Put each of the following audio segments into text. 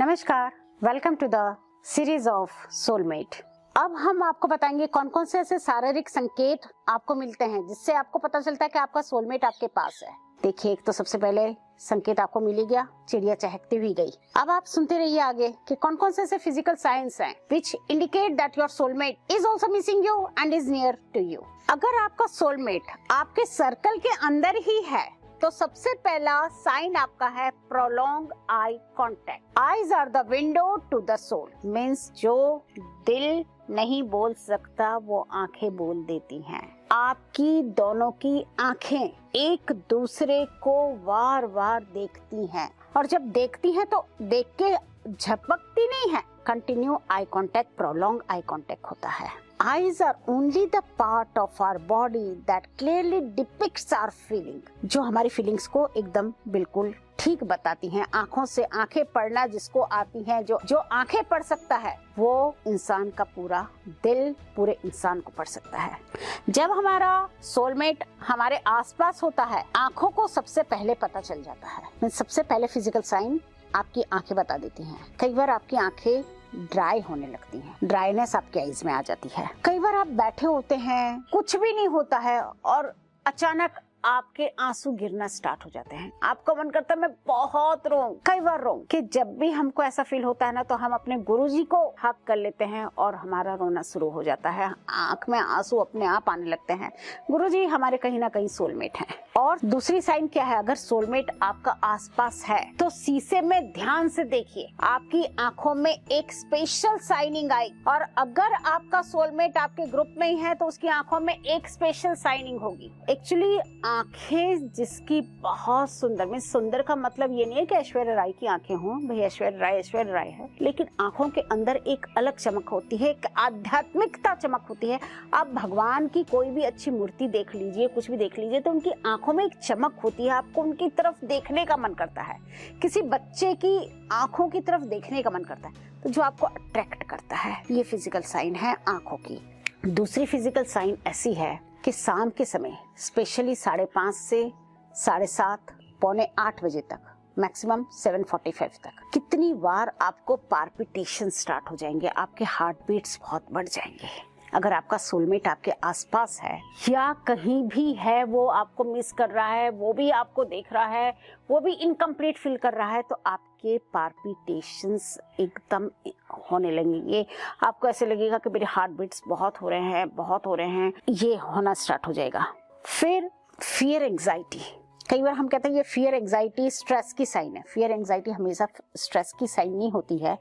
नमस्कार, welcome to the series of soulmate. अब हम आपको बताएंगे कौन कौन से ऐसे शारीरिक संकेत आपको मिलते हैं जिससे आपको पता चलता है कि आपका सोलमेट आपके पास है। देखिए, एक तो सबसे पहले संकेत आपको मिल ही गया, चिड़िया चहकती हुई गई। अब आप सुनते रहिए आगे कि कौन कौन से ऐसे फिजिकल साइंस हैं which indicate that your soulmate is also missing you and is near to you. अगर आपका सोलमेट आपके सर्कल के अंदर ही है तो सबसे पहला साइन आपका है prolong eye contact. Eyes are the window to the soul, means जो दिल नहीं बोल सकता वो आंखें बोल देती हैं। आपकी दोनों की आंखें एक दूसरे को वार वार देखती हैं, और जब देखती हैं तो देख के झपकती नहीं है, continue eye contact, prolong eye contact होता है। Eyes are only the part of our body that clearly depicts our feeling, जो हमारी फीलिंग्स को एकदम बिल्कुल ठीक बताती हैं। आंखों से आंखें पढ़ना जिसको आती हैं, जो आंखें पढ़ सकता है वो इंसान का पूरा दिल पूरे इंसान को पढ़ सकता है। जब हमारा सोलमेट हमारे आसपास होता है, आंखों को सबसे पहले पता चल जाता है। सबसे पहले फिजिकल साइन आपकी आंखें बता देती हैं। कई बार आपकी आंखें ड्राई होने लगती हैं, ड्राइनेस आपके आईज में आ जाती है। कई बार आप बैठे होते हैं, कुछ भी नहीं होता है और अचानक आपके आंसू गिरना स्टार्ट हो जाते हैं। आपको मन करता है मैं बहुत रोऊं, कई बार रोऊं। कि जब भी हमको ऐसा फील होता है ना, तो हम अपने गुरुजी को हक कर लेते हैं और हमारा रोना शुरू हो जाता है, आंख में आंसू अपने आप आने लगते हैं। गुरुजी हमारे कहीं ना कहीं सोलमेट हैं। और दूसरी साइन क्या है, अगर सोलमेट आपका आसपास है तो शीशे में ध्यान से देखिए, आपकी आंखों में एक स्पेशल शाइनिंग आई। और अगर आपका सोलमेट आपके ग्रुप में ही है तो उसकी आंखों में एक स्पेशल शाइनिंग होगी। एक्चुअली आंखें जिसकी बहुत सुंदर, मीन सुंदर का मतलब ये नहीं है कि ऐश्वर्या राय की आंखें हों, भाई ऐश्वर्या राय है, लेकिन आंखों के अंदर एक अलग चमक होती है, एक आध्यात्मिकता चमक होती है। आप भगवान की कोई भी अच्छी मूर्ति देख लीजिए, कुछ भी देख लीजिए, तो उनकी आंखों में एक चमक होती है, आपको उनकी तरफ देखने का मन करता है। किसी बच्चे की आंखों की तरफ देखने का मन करता है, तो जो आपको अट्रैक्ट करता है, ये फिजिकल साइन है आंखों की। दूसरी फिजिकल साइन ऐसी है कि शाम के समय स्पेशली 5:30 से 7:30, पौने 8 बजे तक, मैक्सिमम 7:45 तक, कितनी बार आपको पाल्पिटेशन स्टार्ट हो जाएंगे, आपके हार्ट बीट्स बहुत बढ़ जाएंगे। अगर आपका सोलमेट आपके आसपास है या कहीं भी है, वो आपको मिस कर रहा है, वो भी आपको देख रहा है, वो भी इनकम्प्लीट फील कर रहा है, तो आपके पाल्पिटेशंस एकदम होने लगेंगे। आपको ऐसे लगेगा कि मेरे हार्ट बीट्स बहुत हो रहे हैं, ये होना स्टार्ट हो जाएगा। फिर फियर एंजाइटी, कई बार हम कहते हैं ये फियर एंजाइटी स्ट्रेस की साइन है। फियर एंजाइटी हमेशा स्ट्रेस की साइन नहीं होती है,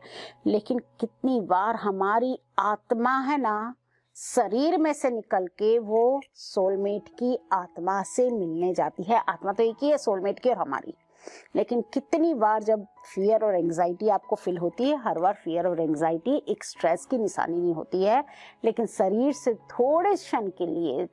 लेकिन कितनी बार हमारी आत्मा है ना, शरीर में से निकल के वो सोलमेट की आत्मा से मिलने जाती है। आत्मा तो एक ही है सोलमेट की और हमारी, लेकिन कितनी बार जब फियर और एंजाइटी आपको फील होती है, हर बार फियर और एंजाइटी एक स्ट्रेस की निशानी नहीं होती है, लेकिन शरीर से थोड़े क्षण के लिए,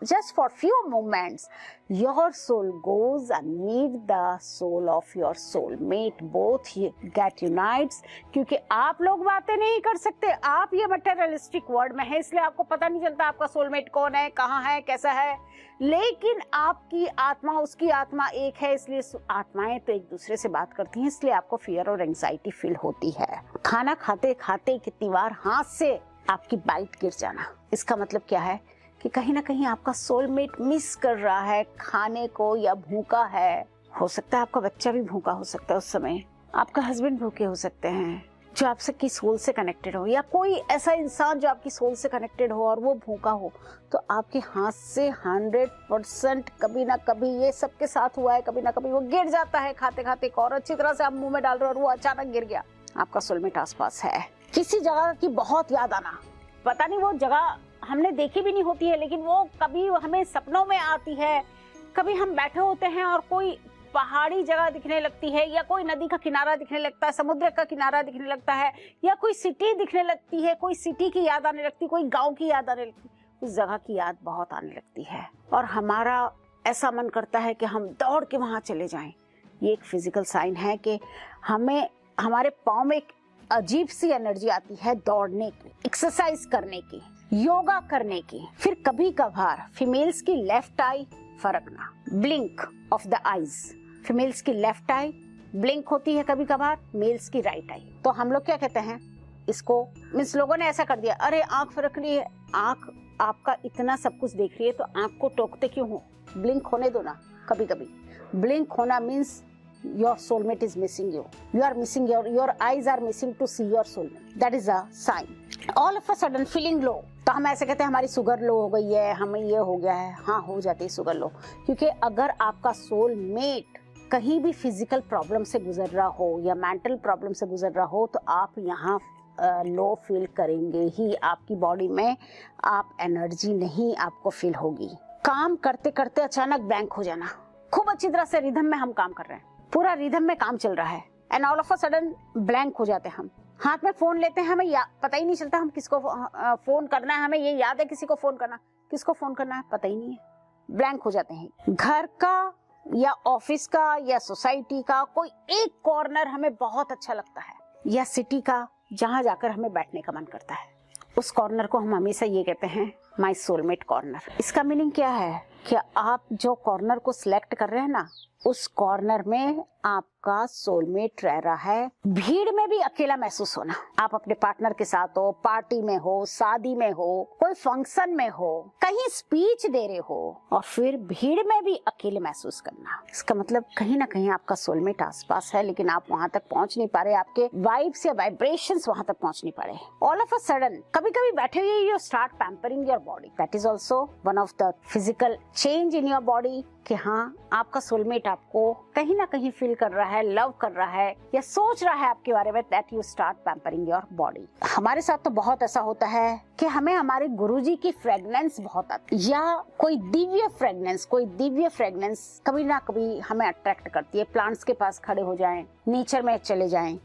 just for few moments, your soul goes and meet the soul of your soulmate, both get unites। क्योंकि आप लोग बातें नहीं कर सकते, आप ये मटेरियलिस्टिक वर्ल्ड में है, इसलिए आपको पता नहीं चलता आपका सोलमेट कौन है, कहाँ है, कैसा है, लेकिन आपकी आत्मा, उसकी आत्मा एक है, इसलिए आत्माएं तो एक दूसरे से बात करती हैं, इसलिए आपको फियर और एंजाइटी फील होती है। खाना खाते खाते कितनी बार हाथ से आपकी बाइट गिर जाना, इसका मतलब क्या है कि कहीं ना कहीं आपका सोलमेट मिस कर रहा है खाने को, या भूखा है। हो सकता है आपका बच्चा भी भूखा हो सकता है उस समय, आपका हस्बैंड भूखे हो सकते हैं, जो आपकी सोल से कनेक्टेड हो, या कोई ऐसा इंसान जो आपकी सोल से कनेक्टेड हो और वो भूखा हो, तो आपके हाथ से 100% कभी ना कभी, ये सबके साथ हुआ है, कभी ना कभी वो गिर जाता है खाते खाते, और अच्छी तरह से आप मुंह में डाल रहे हो और वो अचानक गिर गया। आपका सोलमेट आसपास है। किसी जगह की बहुत याद आना, पता नहीं वो जगह हमने देखी भी नहीं होती है, लेकिन वो कभी हमें सपनों में आती है। कभी हम बैठे होते हैं और कोई पहाड़ी जगह दिखने लगती है, या कोई नदी का किनारा दिखने लगता है, समुद्र का किनारा दिखने लगता है, या कोई सिटी दिखने लगती है, कोई सिटी की याद आने लगती, कोई गांव की याद आने लगती, उस जगह की याद बहुत आने लगती है, और हमारा ऐसा मन करता है कि हम दौड़ के वहां चले जाएं। ये एक फिजिकल साइन है कि हमें, हमारे पाँव में एक अजीब सी एनर्जी आती है दौड़ने की, एक्सरसाइज करने की, योगा करने की। फिर कभी कभार फीमेल्स की लेफ्ट आई फरकना, blink of the eyes, females की लेफ्ट आई ब्लिंक होती है कभी कभार मेल्स की राइट आई। तो हम लोग क्या कहते हैं इसको, मीन्स लोगों ने ऐसा कर दिया, अरे आंख फरक रही है, आंख आपका इतना सब कुछ देख रही है तो आंख को टोकते क्यों हो, ब्लिंक होने दो ना। कभी कभी ब्लिंक होना means your soulmate is missing you. You are missing your eyes are missing to see your soulmate. That is a sign. All of a sudden feeling low. तो हम ऐसे कहते हैं हमारी शुगर लो हो गई है, हमें ये हो गया है। हाँ, हो जाती है शुगर लो, क्योंकि अगर आपका सोलमेट कहीं भी फिजिकल प्रॉब्लम से गुजर रहा हो या मेंटल प्रॉब्लम से गुजर रहा हो तो आप यहाँ लो फील करेंगे ही। आपकी बॉडी में आप एनर्जी नहीं आपको फील होगी। काम करते करते अचानक ब्लैंक हो जाना, खूब अच्छी तरह से रिदम में हम काम कर रहे हैं, पूरा रिदम में काम चल रहा है, and all of a sudden blank हो जाते हैं हम। हाथ में फोन लेते हैं, हमें पता ही नहीं चलता हम किसको फोन करना है। हमें ये याद है किसी को फोन करना, किसको फोन करना है पता ही नहीं है, ब्लैंक हो जाते हैं। घर का या ऑफिस का या सोसाइटी का कोई एक कॉर्नर हमें बहुत अच्छा लगता है, या सिटी का जहाँ जाकर हमें बैठने का मन करता है, उस कॉर्नर को हम हमेशा ये कहते हैं माय सोलमेट कॉर्नर। इसका मीनिंग क्या है कि आप जो कॉर्नर को सिलेक्ट कर रहे हैं ना, उस कॉर्नर में आपका सोलमेट रह रहा है। भीड़ में भी अकेला महसूस होना, आप अपने पार्टनर के साथ हो, पार्टी में हो, शादी में हो, कोई फंक्शन में हो, कहीं स्पीच दे रहे हो और फिर भीड़ में भी अकेले महसूस करना, इसका मतलब कहीं ना कहीं आपका सोलमेट आसपास है, लेकिन आप वहां तक पहुंच नहीं पा रहे, आपके वाइब्स या वाइब्रेशंस वहां तक पहुंच नहीं पा रहे। ऑल ऑफ अ सडन कभी कभी बैठे हुए you start pampering your body. That is also one of the physical change in your body कि हाँ, आपका सोलमेट आपको कहीं ना कहीं फील कर रहा है, लव कर रहा है या सोच रहा है आपके बारे में, that you start pampering your body. हमारे साथ तो बहुत ऐसा होता है कि हमें हमारे गुरुजी की फ्रेग्रेंस बहुत आती है, या कोई दिव्य फ्रेग्रेंस कभी ना कभी हमें अट्रैक्ट करती है। प्लांट्स के पास खड़े हो जाएं, नेचर में चले जाएं,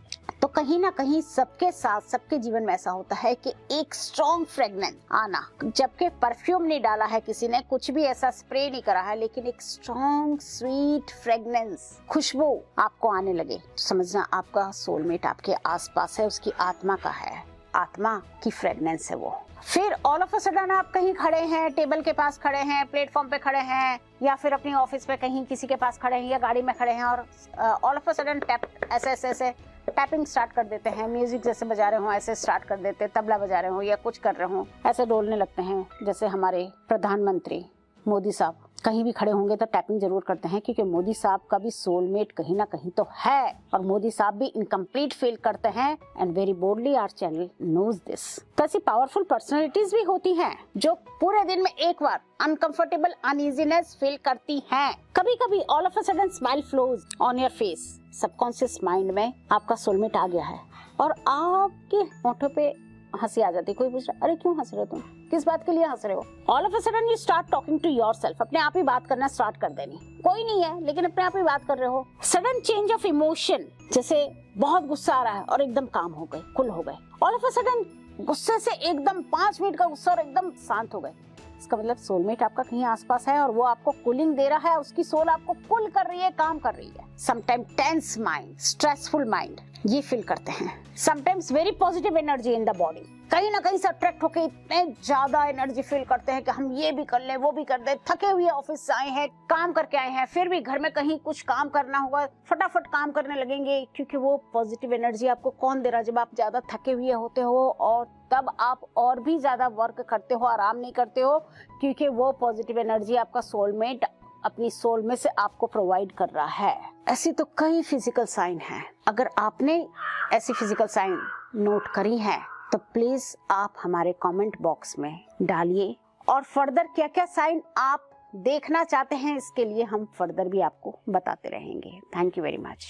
तो कहीं ना कहीं सबके साथ सबके जीवन में ऐसा होता है कि एक स्ट्रॉन्ग फ्रेग्रेंस आना, जबकि परफ्यूम नहीं डाला है किसी ने, कुछ भी ऐसा स्प्रे नहीं करा है, लेकिन एक स्ट्रॉन्ग स्वीट फ्रेग्रेंस खुशबू आपको आने लगे, तो समझना आपका सोलमेट आपके आसपास है, उसकी आत्मा का है, आत्मा की फ्रेग्रेंस है वो। फिर ऑल ऑफ अ सडन आप कहीं खड़े हैं, टेबल के पास खड़े हैं, प्लेटफॉर्म पे खड़े हैं, या फिर अपनी ऑफिस पे कहीं किसी के पास खड़े हैं या गाड़ी में खड़े हैं, और all of a sudden tap ऐसे टैपिंग स्टार्ट कर देते हैं, म्यूजिक जैसे बजा रहे हो ऐसे स्टार्ट कर देते, तबला बजा रहे हो या कुछ कर रहे हो, ऐसे डोलने लगते हैं। जैसे हमारे प्रधानमंत्री मोदी साहब कहीं भी खड़े होंगे तो टैपिंग जरूर करते हैं, क्योंकि मोदी साहब का भी सोलमेट कहीं ना कहीं तो है, और मोदी साहब भी इनकम्प्लीट फील करते हैं, and very boldly our channel knows this. तो ऐसी पावरफुल पर्सनैलिटीज भी होती हैं जो पूरे दिन में एक बार अनकंफर्टेबल अनइजीनेस फील करती हैं। कभी कभी all of a sudden smile flows on your face, subconscious mind में आपका सोलमेट आ गया है और आपके होठों पे हंसी आ जाती है। कोई पूछ रहा, अरे क्यों हंस रहे हो तुम, किस बात के लिए हंस रहे हो? All of a sudden you start talking to yourself, अपने आप ही बात करना स्टार्ट कर देनी, कोई नहीं है लेकिन अपने आप ही बात कर रहे हो। सडन चेंज ऑफ इमोशन, जैसे बहुत गुस्सा आ रहा है और एकदम काम हो गए, कूल हो गए। ऑल ऑफ अ सडन गुस्से से एकदम 5 मिनट का गुस्सा और एकदम शांत हो गए, इसका मतलब सोलमेट आपका कहीं आसपास है और वो आपको कूलिंग दे रहा है, उसकी सोल आपको कूल कर रही है, काम कर रही है। Sometime tense mind, stressful mind, ये फील करते हैं। Sometimes very positive energy in the body, कहीं ना कहीं से अट्रैक्ट होकर इतने ज्यादा एनर्जी फील करते हैं कि हम ये भी कर ले, वो भी कर दे। थके हुए ऑफिस से आए हैं, काम करके आए हैं, फिर भी घर में कहीं कुछ काम करना होगा, फटाफट काम करने लगेंगे, क्योंकि वो पॉजिटिव एनर्जी आपको कौन दे रहा है? जब आप ज्यादा थके हुए होते हो और तब आप और भी ज्यादा वर्क करते हो, आराम नहीं करते हो, क्योंकि वो पॉजिटिव एनर्जी आपका सोलमेट अपनी सोल में से आपको प्रोवाइड कर रहा है। ऐसी तो कई फिजिकल साइन हैं। अगर आपने ऐसी फिजिकल साइन नोट करी हैं तो प्लीज आप हमारे कमेंट बॉक्स में डालिए, और फर्दर क्या क्या साइन आप देखना चाहते हैं इसके लिए हम फर्दर भी आपको बताते रहेंगे। Thank you very much.